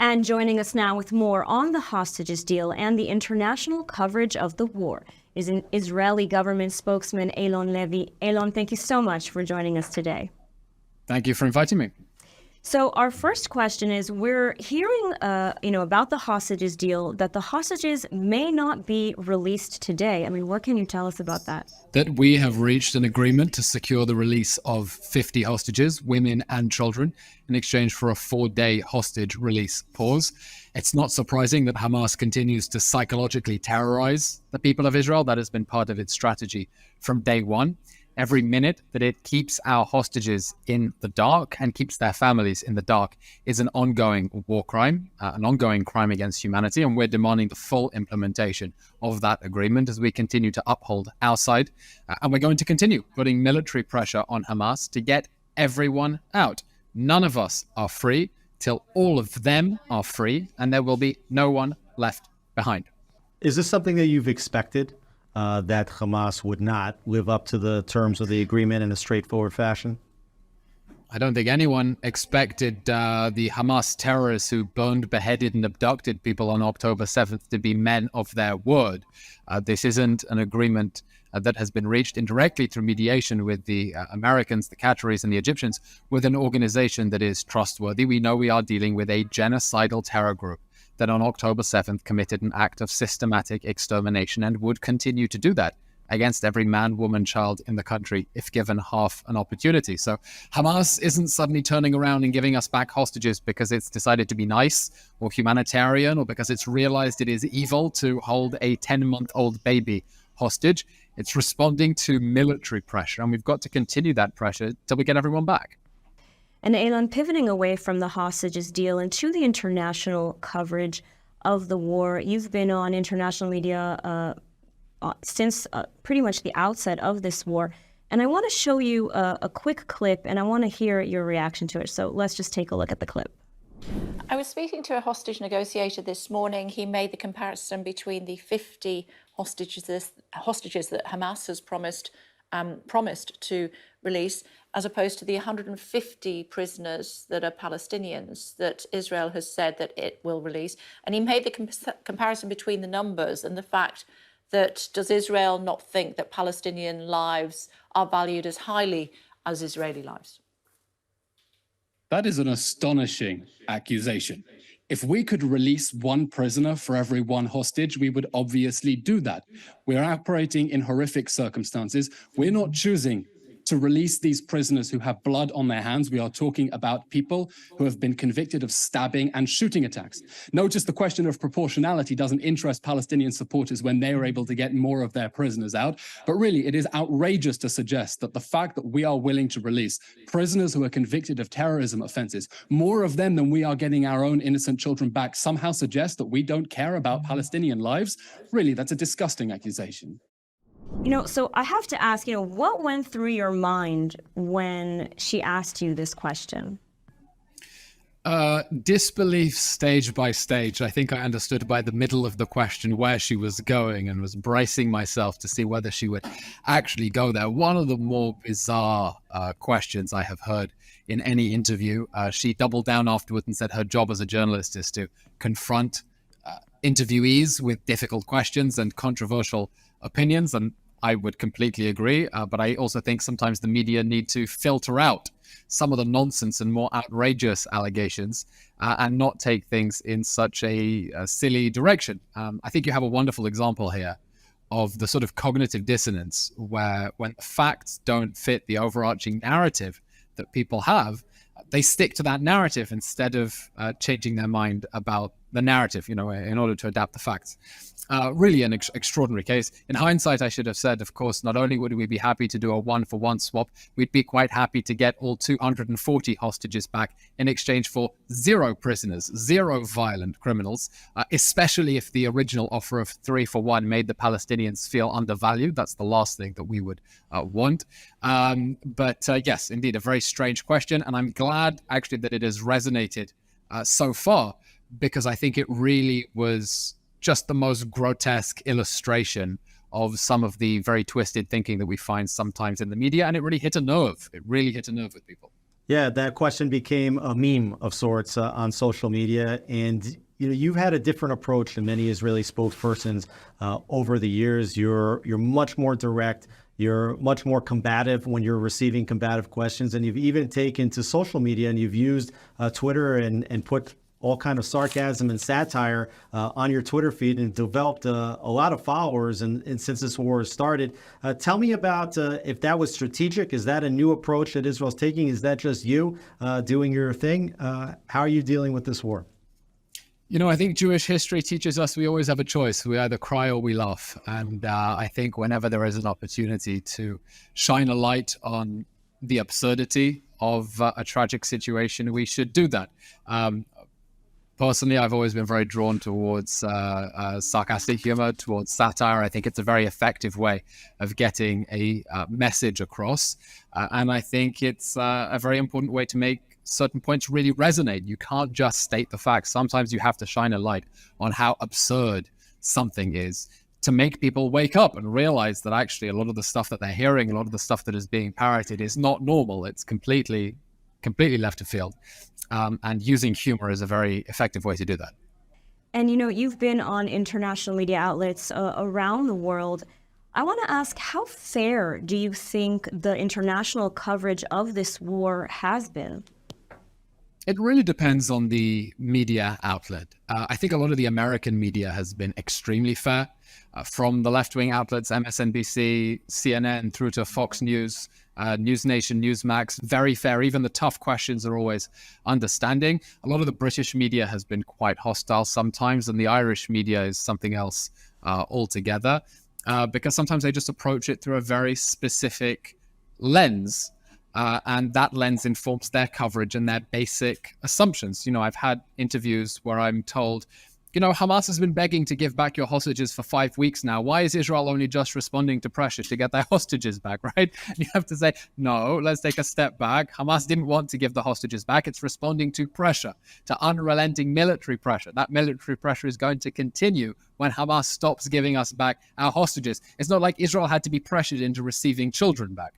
And joining us now with more on the hostages deal and the international coverage of the war is an Israeli government spokesman, Eylon Levy. Eylon, thank you so much for joining us today. Thank you for inviting me. So our first question is, we're hearing, about the hostages deal, that the hostages may not be released today. I mean, what can you tell us about that? That we have reached an agreement to secure the release of 50 hostages, women and children, in exchange for a 4-day hostage release pause. It's not surprising that Hamas continues to psychologically terrorize the people of Israel. That has been part of its strategy from day one. Every minute that it keeps our hostages in the dark and keeps their families in the dark is an ongoing war crime, an ongoing crime against humanity. And we're demanding the full implementation of that agreement as we continue to uphold our side. And we're going to continue putting military pressure on Hamas to get everyone out. None of us are free till all of them are free, and there will be no one left behind. Is this something that you've expected? That Hamas would not live up to the terms of the agreement in a straightforward fashion? I don't think anyone expected the Hamas terrorists who burned, beheaded, and abducted people on October 7th to be men of their word. This isn't an agreement that has been reached indirectly through mediation with the Americans, the Qataris, and the Egyptians, with an organization that is trustworthy. We know we are dealing with a genocidal terror group that on October 7th committed an act of systematic extermination and would continue to do that against every man, woman, child in the country if given half an opportunity. So Hamas isn't suddenly turning around and giving us back hostages because it's decided to be nice or humanitarian or because it's realized it is evil to hold a 10-month-old baby hostage. It's responding to military pressure, and we've got to continue that pressure till we get everyone back. And Eylon, pivoting away from the hostages deal into the international coverage of the war, you've been on international media since pretty much the outset of this war. And I want to show you a quick clip, and I want to hear your reaction to it. So let's just take a look at the clip. I was speaking to a hostage negotiator this morning. He made the comparison between the 50 hostages that Hamas has promised to release, as opposed to the 150 prisoners that are Palestinians that Israel has said that it will release. And he made the comparison between the numbers and the fact that, does Israel not think that Palestinian lives are valued as highly as Israeli lives? That is an astonishing accusation. If we could release one prisoner for every one hostage, we would obviously do that. We're operating in horrific circumstances. We're not choosing to release these prisoners who have blood on their hands. We are talking about people who have been convicted of stabbing and shooting attacks. Notice the question of proportionality doesn't interest Palestinian supporters when they are able to get more of their prisoners out. But really, it is outrageous to suggest that the fact that we are willing to release prisoners who are convicted of terrorism offenses, more of them than we are getting our own innocent children back, somehow suggests that we don't care about Palestinian lives. Really, that's a disgusting accusation. So I have to ask, what went through your mind when she asked you this question? Disbelief stage by stage. I think I understood by the middle of the question where she was going and was bracing myself to see whether she would actually go there. One of the more bizarre questions I have heard in any interview. She doubled down afterwards and said her job as a journalist is to confront interviewees with difficult questions and controversial opinions, and I would completely agree, but I also think sometimes the media need to filter out some of the nonsense and more outrageous allegations and not take things in such a silly direction. I think you have a wonderful example here of the sort of cognitive dissonance where when the facts don't fit the overarching narrative that people have, they stick to that narrative instead of changing their mind about the narrative, in order to adapt the facts. Really an extraordinary case. In hindsight, I should have said, of course, not only would we be happy to do a one-for-one swap, we'd be quite happy to get all 240 hostages back in exchange for 0 prisoners, 0 violent criminals, especially if the original offer of 3-for-1 made the Palestinians feel undervalued. That's the last thing that we would want. But yes, indeed, a very strange question. And I'm glad, actually, that it has resonated so far, because I think it really was just the most grotesque illustration of some of the very twisted thinking that we find sometimes in the media. And it really hit a nerve. It really hit a nerve with people. Yeah, that question became a meme of sorts on social media, and you've had a different approach than many Israeli spokespersons over the years. You're much more direct. You're much more combative when you're receiving combative questions, and you've even taken to social media and you've used Twitter and put all kind of sarcasm and satire on your Twitter feed and developed a lot of followers. And since this war has started, tell me about if that was strategic. Is that a new approach that Israel's taking? Is that just you doing your thing? How are you dealing with this war? I think Jewish history teaches us we always have a choice. We either cry or we laugh. And I think whenever there is an opportunity to shine a light on the absurdity of a tragic situation, we should do that. Personally, I've always been very drawn towards sarcastic humor, towards satire. I think it's a very effective way of getting a message across. And I think it's a very important way to make certain points really resonate. You can't just state the facts. Sometimes you have to shine a light on how absurd something is to make people wake up and realize that actually a lot of the stuff that they're hearing, a lot of the stuff that is being parroted is not normal. It's completely left of field. And using humor is a very effective way to do that. And you've been on international media outlets around the world. I want to ask, how fair do you think the international coverage of this war has been? It really depends on the media outlet. I think a lot of the American media has been extremely fair, from the left-wing outlets, MSNBC, CNN, through to Fox News, News Nation, Newsmax, very fair. Even the tough questions are always understanding. A lot of the British media has been quite hostile sometimes, and the Irish media is something else altogether, because sometimes they just approach it through a very specific lens. And that lens informs their coverage and their basic assumptions. I've had interviews where I'm told, Hamas has been begging to give back your hostages for 5 weeks now. Why is Israel only just responding to pressure to get their hostages back, right? And you have to say, no, let's take a step back. Hamas didn't want to give the hostages back. It's responding to pressure, to unrelenting military pressure. That military pressure is going to continue when Hamas stops giving us back our hostages. It's not like Israel had to be pressured into receiving children back.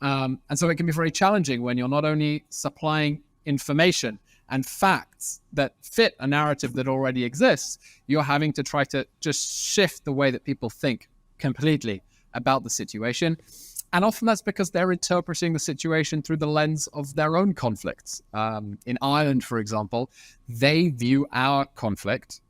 And so it can be very challenging when you're not only supplying information and facts that fit a narrative that already exists, you're having to try to just shift the way that people think completely about the situation. And often that's because they're interpreting the situation through the lens of their own conflicts. In Ireland, for example, they view our conflict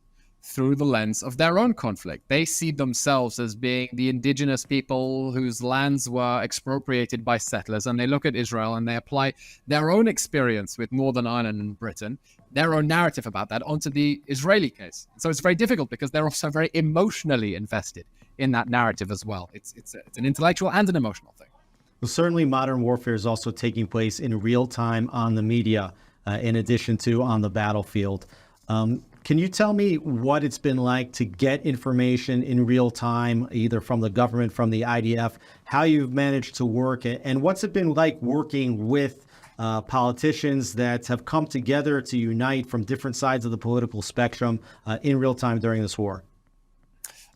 through the lens of their own conflict. They see themselves as being the indigenous people whose lands were expropriated by settlers, and they look at Israel and they apply their own experience with Northern Ireland and Britain, their own narrative about that, onto the Israeli case. So it's very difficult because they're also very emotionally invested in that narrative as well. It's an intellectual and an emotional thing. Well, certainly modern warfare is also taking place in real time on the media, in addition to on the battlefield. Can you tell me what it's been like to get information in real time, either from the government, from the IDF, how you've managed to work it, and what's it been like working with politicians that have come together to unite from different sides of the political spectrum in real time during this war?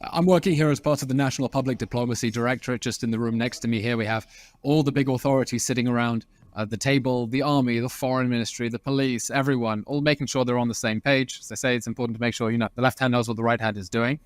I'm working here as part of the National Public Diplomacy Directorate. Just in the room next to me here, we have all the big authorities sitting around the table, the army, the foreign ministry, the police, everyone, all making sure they're on the same page. As I say, it's important to make sure, the left hand knows what the right hand is doing.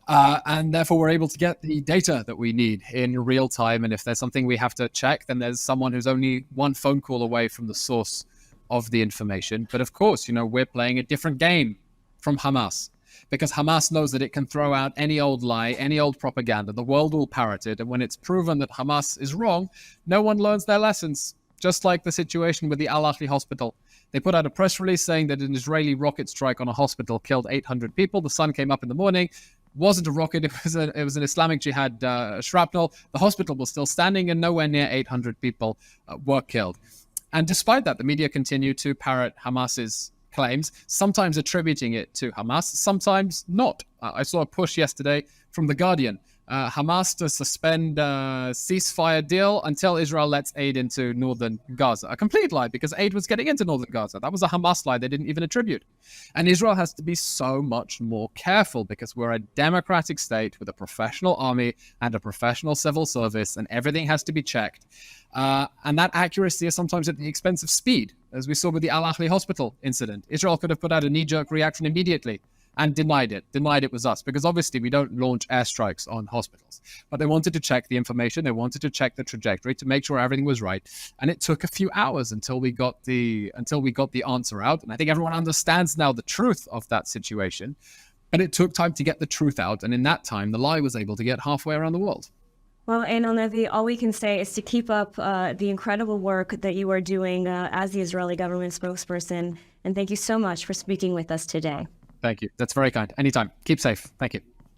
And therefore, we're able to get the data that we need in real time. And if there's something we have to check, then there's someone who's only one phone call away from the source of the information. But of course, we're playing a different game from Hamas, because Hamas knows that it can throw out any old lie, any old propaganda. The world will parrot it. And when it's proven that Hamas is wrong, no one learns their lessons. Just like the situation with the Al-Ahli hospital. They put out a press release saying that an Israeli rocket strike on a hospital killed 800 people. The sun came up in the morning. Wasn't a rocket. It was an Islamic Jihad shrapnel. The hospital was still standing and nowhere near 800 people were killed. And despite that, the media continue to parrot Hamas's claims, sometimes attributing it to Hamas, sometimes not. I saw a push yesterday from The Guardian Hamas to suspend ceasefire deal until Israel lets aid into northern Gaza. A complete lie, because aid was getting into northern Gaza. That was a Hamas lie they didn't even attribute. And Israel has to be so much more careful, because we're a democratic state with a professional army and a professional civil service, and everything has to be checked. And that accuracy is sometimes at the expense of speed, as we saw with the Al Ahli hospital incident. Israel could have put out a knee-jerk reaction immediately and denied it was us, because obviously we don't launch airstrikes on hospitals. But they wanted to check the information, they wanted to check the trajectory to make sure everything was right. And it took a few hours until we got the answer out. And I think everyone understands now the truth of that situation. But it took time to get the truth out, and in that time, the lie was able to get halfway around the world. Well, Eylon Levy, all we can say is to keep up the incredible work that you are doing as the Israeli government spokesperson. And thank you so much for speaking with us today. Thank you. That's very kind. Anytime. Keep safe. Thank you.